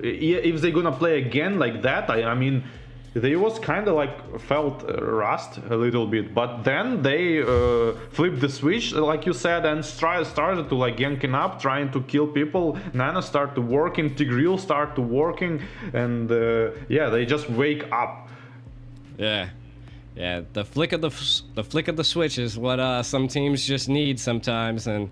if they're gonna play again like that, I mean, they was kind of like felt rust a little bit, but then they flipped the switch, like you said, and started to like ganking up, trying to kill people. Nana start to working, Tigreal start to working, and yeah, they just wake up. Yeah. Yeah, the flick of the switch is what some teams just need sometimes, and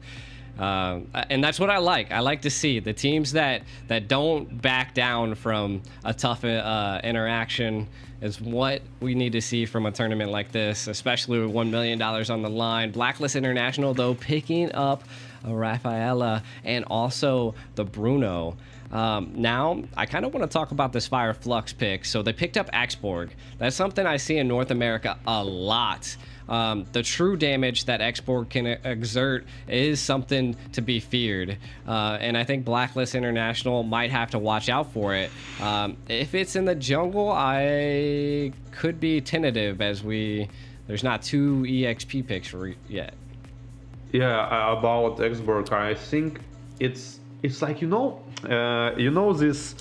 that's what I like. I like to see the teams that don't back down from a tough interaction is what we need to see from a tournament like this, especially with $1 million on the line. Blacklist International, though, picking up a Rafaela and also the Bruno. Now, I kind of want to talk about this Fire Flux pick. So they picked up Xborg. That's something I see in North America a lot. The true damage that Xborg can exert is something to be feared. And I think Blacklist International might have to watch out for it. If it's in the jungle, I could be tentative as there's not 2 EXP picks yet. Yeah, about Xborg, I think it's like, you know this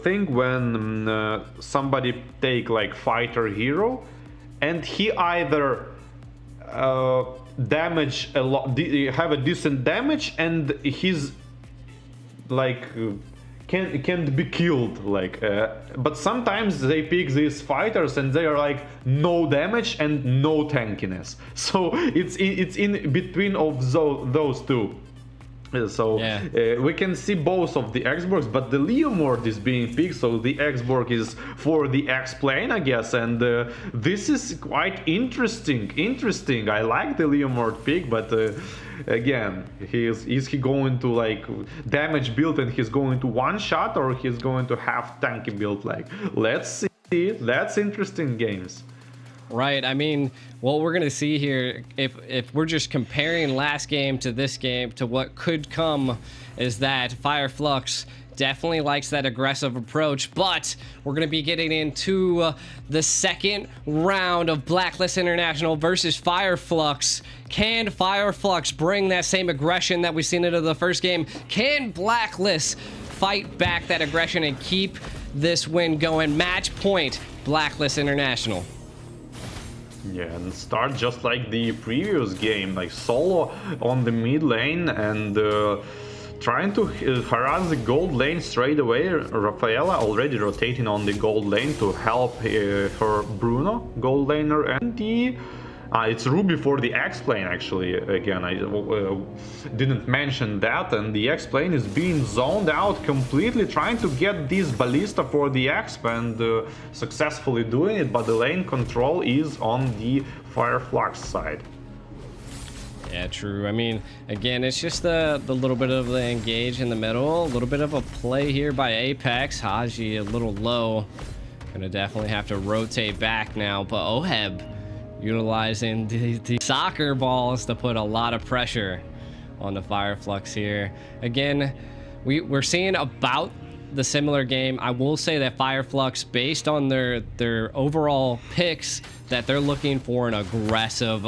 thing when somebody take like fighter hero and he either damage a lot, have a decent damage, and he's like can't be killed, like but sometimes they pick these fighters and they are like no damage and no tankiness, so it's in between of those two. So yeah. We can see both of the Xborgs, but the Leomord is being picked, so the Xborg is for the X-Plane, I guess, and this is quite interesting. I like the Leomord pick, but again, is he going to like damage build and he's going to one-shot, or he's going to have tanky build? Like, let's see. That's interesting games. Right. I mean, what we're going to see here, if we're just comparing last game to this game to what could come, is that Fire Flux definitely likes that aggressive approach, but we're going to be getting into the second round of Blacklist International versus Fire Flux. Can Fire Flux bring that same aggression that we've seen into the first game? Can Blacklist fight back that aggression and keep this win going? Match point, Blacklist International. Yeah, and start just like the previous game, like solo on the mid lane and trying to harass the gold lane straight away. Rafaela already rotating on the gold lane to help her Bruno, gold laner, and the it's Ruby for the X-Plane, actually. Again, I didn't mention that, and the X-Plane is being zoned out completely, trying to get this Ballista for the X, and successfully doing it, but the lane control is on the Fire Flux side. Yeah, true. I mean, again, it's just the little bit of the engage in the middle, a little bit of a play here by Apex. Haji a little low. Gonna definitely have to rotate back now, but Oheb utilizing the soccer balls to put a lot of pressure on the Fire Flux here. Again, we're seeing about the similar game. I will say that Fire Flux, based on their overall picks, that they're looking for an aggressive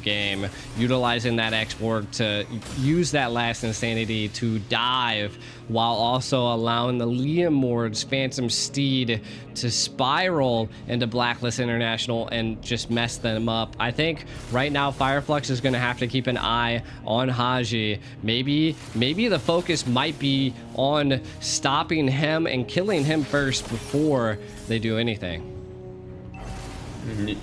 game, utilizing that Xborg to use that last insanity to dive, while also allowing the Leomord's Phantom Steed to spiral into Blacklist International and just mess them up. I think right now Fire Flux is going to have to keep an eye on Haji. Maybe the focus might be on stopping him and killing him first before they do anything.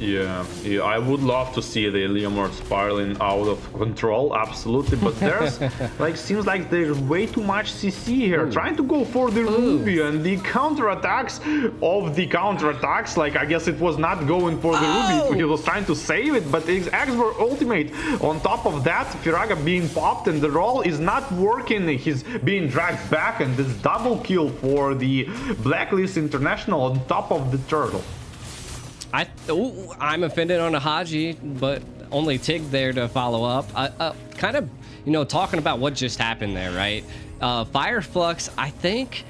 Yeah, I would love to see the Leomord spiraling out of control, absolutely, but there's like, seems like there's way too much CC here. Ooh. Trying to go for the Ruby and the counterattacks of the counterattacks. Like, I guess it was not going for the Ruby, he was trying to save it, but his Xborg ultimate on top of that, Firaga being popped and the roll is not working. He's being dragged back, and this double kill for the Blacklist International on top of the turtle. I'm offended on a Haji, but only Tig there to follow up. Kind of, talking about what just happened there, right? Fire Flux, I think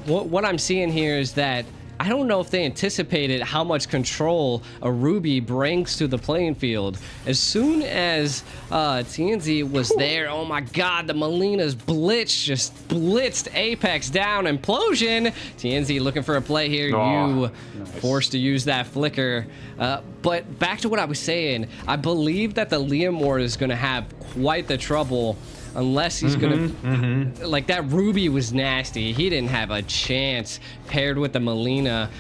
what I'm seeing here is that I don't know if they anticipated how much control a Ruby brings to the playing field. As soon as TNZ was there, oh my god, the Molina's blitz just blitzed Apex down. Implosion. TNZ looking for a play here. Nice. Forced to use that flicker. But back to what I was saying, I believe that the Leomord is going to have quite the trouble unless he's gonna like that Ruby was nasty. He didn't have a chance paired with the Molina.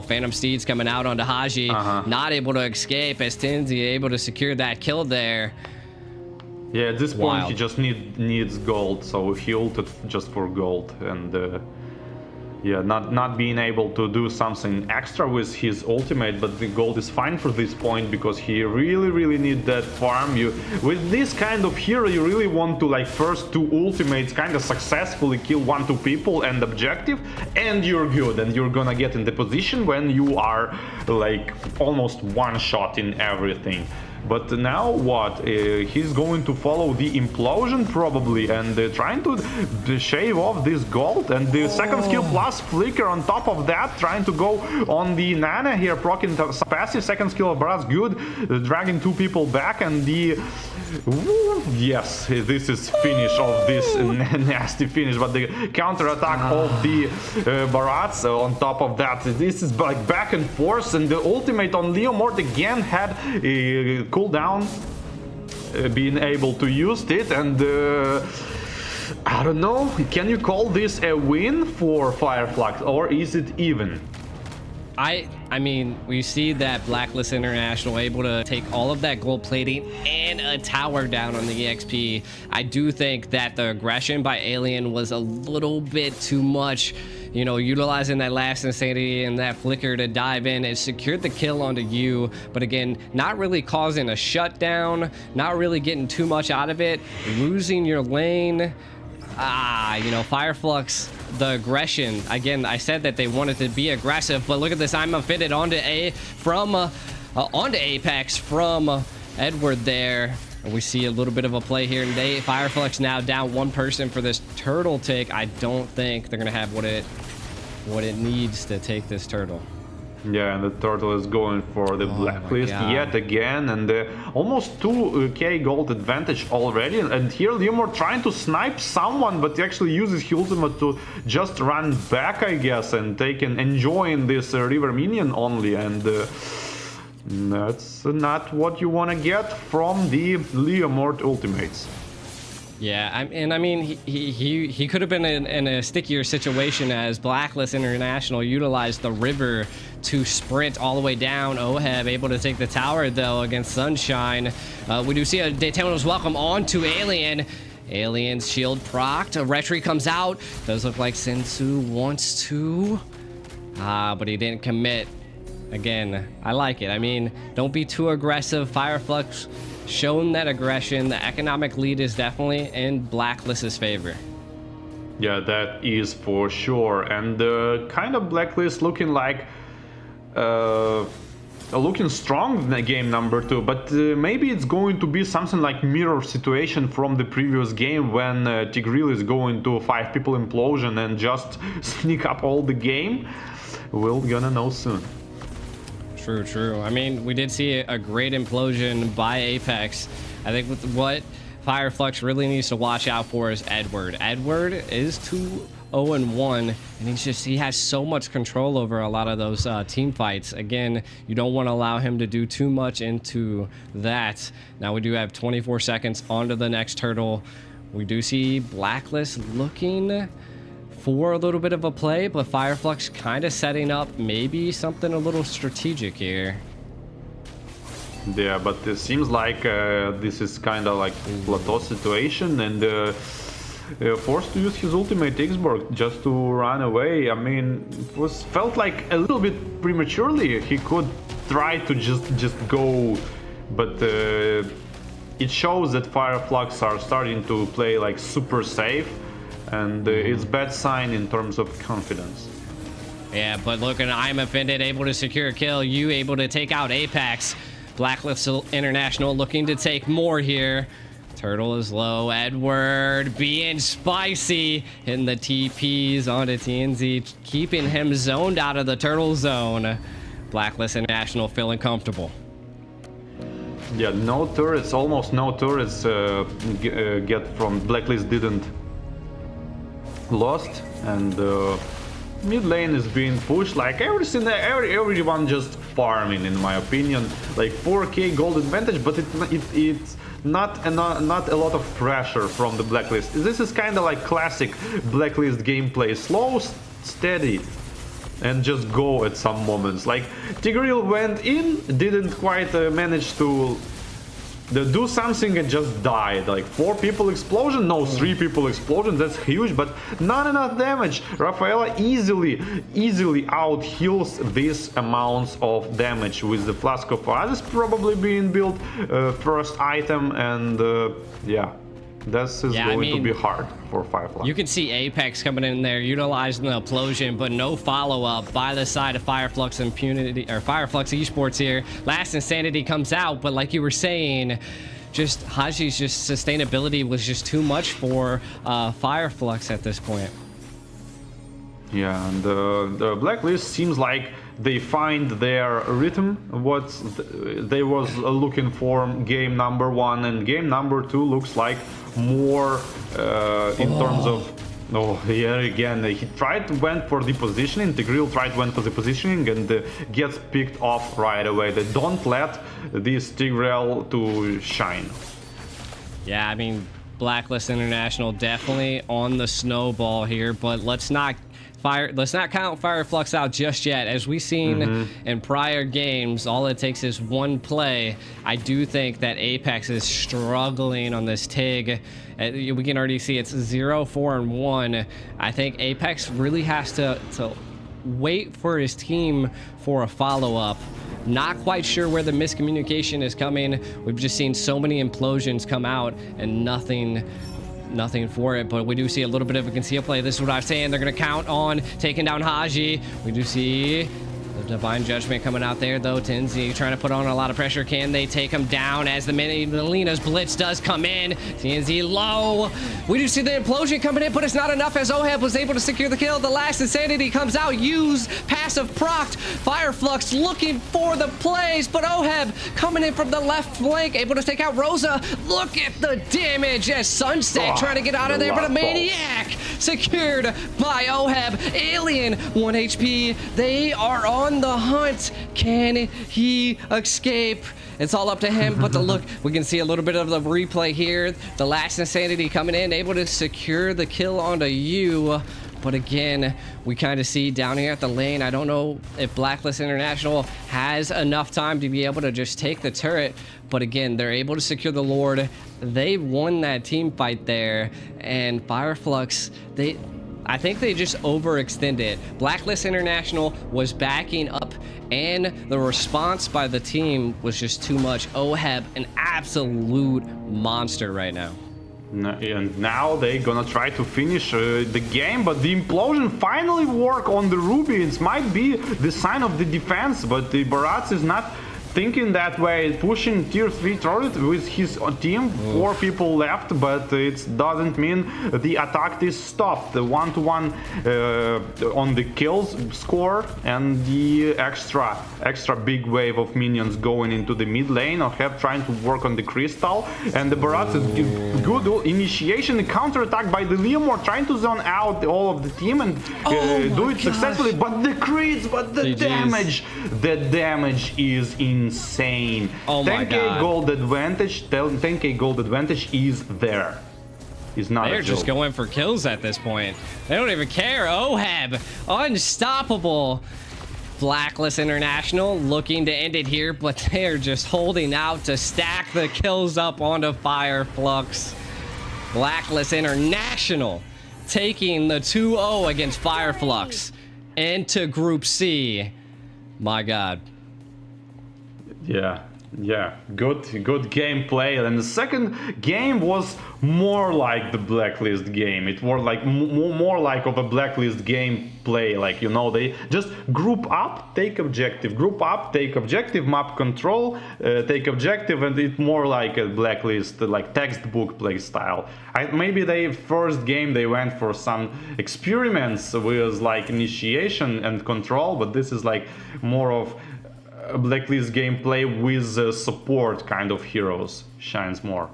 Phantom Steed's coming out onto Haji, not able to escape as Tinzy able to secure that kill there. Yeah, at this point he just needs gold, so he ulted just for gold, and yeah, not being able to do something extra with his ultimate, but the gold is fine for this point because he really need that farm. With this kind of hero, you really want to, like, first 2 ultimates kind of successfully kill 1-2 people and objective, and you're good, and you're gonna get in the position when you are like almost one shot in everything. But now what? He's going to follow the implosion probably, and trying to shave off this gold, and the second skill plus flicker on top of that, trying to go on the Nana here, proccing some passive. Second skill of Brass good, dragging 2 people back, and the yes, this is finish of this nasty finish, but the counter attack of the Barats on top of that, this is like back and forth, and the ultimate on Leomord again had a cooldown, being able to use it, and I don't know, can you call this a win for Fireflux, or is it even? I mean, we see that Blacklist International able to take all of that gold plating and a tower down on the EXP. I do think that the aggression by Alien was a little bit too much. You know, utilizing that last insanity and that flicker to dive in, it secured the kill onto you, but again, not really causing a shutdown, not really getting too much out of it, losing your lane. You know, Fireflux, the aggression. Again, I said that they wanted to be aggressive, but look at this. I'm fitted onto onto Apex from Edward there. And we see a little bit of a play here today. Fireflux now down 1 person for this turtle take. I don't think they're gonna have what it needs to take this turtle. Yeah, and the turtle is going for the Blacklist yet again, and almost 2k gold advantage already. And here Leomord trying to snipe someone, but he actually uses his ultimate to just run back, I guess, and enjoying this river minion only. And that's not what you want to get from the Leomord ultimates. Yeah, I mean, he could have been in a stickier situation as Blacklist International utilized the river to sprint all the way down. Oheb able to take the tower, though, against Sunshine. We do see a Daytona's welcome onto Alien. Alien's shield procced. A retreat comes out. Does look like Sensu wants to. But he didn't commit. Again, I like it. I mean, don't be too aggressive. Fireflux shown that aggression. The economic lead is definitely in Blacklist's favor. Yeah, that is for sure. And kind of Blacklist looking like looking strong in the game number 2, but maybe it's going to be something like mirror situation from the previous game when Tigreal is going to 5 people implosion and just sneak up all the game. We're gonna know soon. True. I mean, we did see a great implosion by Apex. I think with what Fireflux really needs to watch out for is Edward. Edward is 2-0-1, and he has so much control over a lot of those team fights. Again, you don't want to allow him to do too much into that. Now we do have 24 seconds onto the next turtle. We do see Blacklist looking for a little bit of a play, but Fireflux kind of setting up maybe something a little strategic here. Yeah, but it seems like this is kind of like plateau situation, and forced to use his ultimate Xborg just to run away. I mean, it felt like a little bit prematurely. He could try to just go, but it shows that Fireflux are starting to play like super safe, and it's bad sign in terms of confidence. Yeah, but look, and I'm offended, able to secure a kill. You able to take out Apex. Blacklist International looking to take more here. Turtle is low. Edward being spicy, hitting the TPs onto TNZ, keeping him zoned out of the turtle zone. Blacklist International feeling comfortable. Yeah, no turrets, almost no turrets get from Blacklist didn't lost, and mid lane is being pushed like everyone just farming, in my opinion. Like 4k gold advantage, but it's not a lot of pressure from the Blacklist. This is kind of like classic Blacklist gameplay, slow, steady, and just go at some moments. Like Tigreal went in, didn't quite manage to do something and just died. Like 4 people explosion, no, 3 people explosion, that's huge, but not enough damage. Rafaela easily out heals these amounts of damage with the Flask of Oasis probably being built first item, and yeah. This is going to be hard for Fireflux. You can see Apex coming in there, utilizing the implosion, but no follow-up by the side of Fireflux Impunity, or Fireflux Esports here. Last Insanity comes out, but like you were saying, just Haji's sustainability was just too much for Fireflux at this point. Yeah, and the Blacklist seems like they find their rhythm, what they was looking for game number 1, and game number 2 looks like more in terms of, here again he went for the positioning. Tigreal went for the positioning and gets picked off right away. They don't let this Tigreal to shine. Yeah, I mean, Blacklist International definitely on the snowball here, but let's not count Fireflux out just yet. As we've seen in prior games, all it takes is one play. I do think that Apex is struggling on this TIG. We can already see it's 0-4-1. I think Apex really has to wait for his team for a follow-up. Not quite sure where the miscommunication is coming. We've just seen so many implosions come out and nothing for it, but we do see a little bit of a conceal play. This is what I'm saying. They're going to count on taking down Haji. We do see the Divine Judgment coming out there, though. TNZ trying to put on a lot of pressure. Can they take him down as the Melina's Blitz does come in? TNZ low. We do see the implosion coming in, but it's not enough as Oheb was able to secure the kill. The Last Insanity comes out. Use passive procced. Fireflux looking for the plays, but Oheb coming in from the left flank, able to take out Rosa. Look at the damage as Sunset trying to get out of there, but a Maniac secured by Oheb. Alien 1 HP. They are on the hunt. Can he escape? It's all up to him, but look, we can see a little bit of the replay here. The Last Insanity coming in, able to secure the kill onto you. But again, we kind of see down here at the lane, I don't know if Blacklist International has enough time to be able to just take the turret. But again, they're able to secure the Lord. They won that team fight there. And Fireflux, I think they just overextended. Blacklist International was backing up, and the response by the team was just too much. Oheb, an absolute monster right now. And now they're gonna try to finish the game, but the implosion finally work on the Ruby. It might be the sign of the defense, but the Barats is not thinking that way, pushing tier 3 turret with his team. 4 people left, but it doesn't mean the attack is stopped. The 1-to-1 on the kills score, and the extra big wave of minions going into the mid lane. Oheb trying to work on the crystal, and the Barats is good initiation, counter attack by the Leomore, trying to zone out all of the team and do it successfully. But the crits, but the damage is insane. 10k gold advantage. 10k gold advantage is there. Is not. They're just going for kills at this point. They don't even care. Oheb, unstoppable. Blacklist International looking to end it here, but they're just holding out to stack the kills up onto Fireflux. Blacklist International taking the 2-0 against Fireflux into Group C. My God. Yeah. Yeah, good gameplay. And the second game was more like the Blacklist game. It was like more like of a Blacklist gameplay. Like, you know, they just group up, take objective, group up, take objective, map control, take objective, and it's more like a Blacklist, like textbook play style. Maybe they first game they went for some experiments with like initiation and control, but this is like more of Blacklist gameplay with support kind of heroes shines more.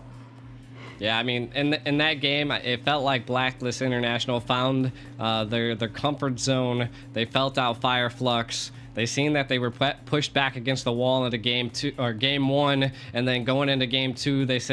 Yeah, I mean, in that game, it felt like Blacklist International found their comfort zone. They felt out Fire Flux. They seen that they were pushed back against the wall into game 1, and then going into game 2, they said,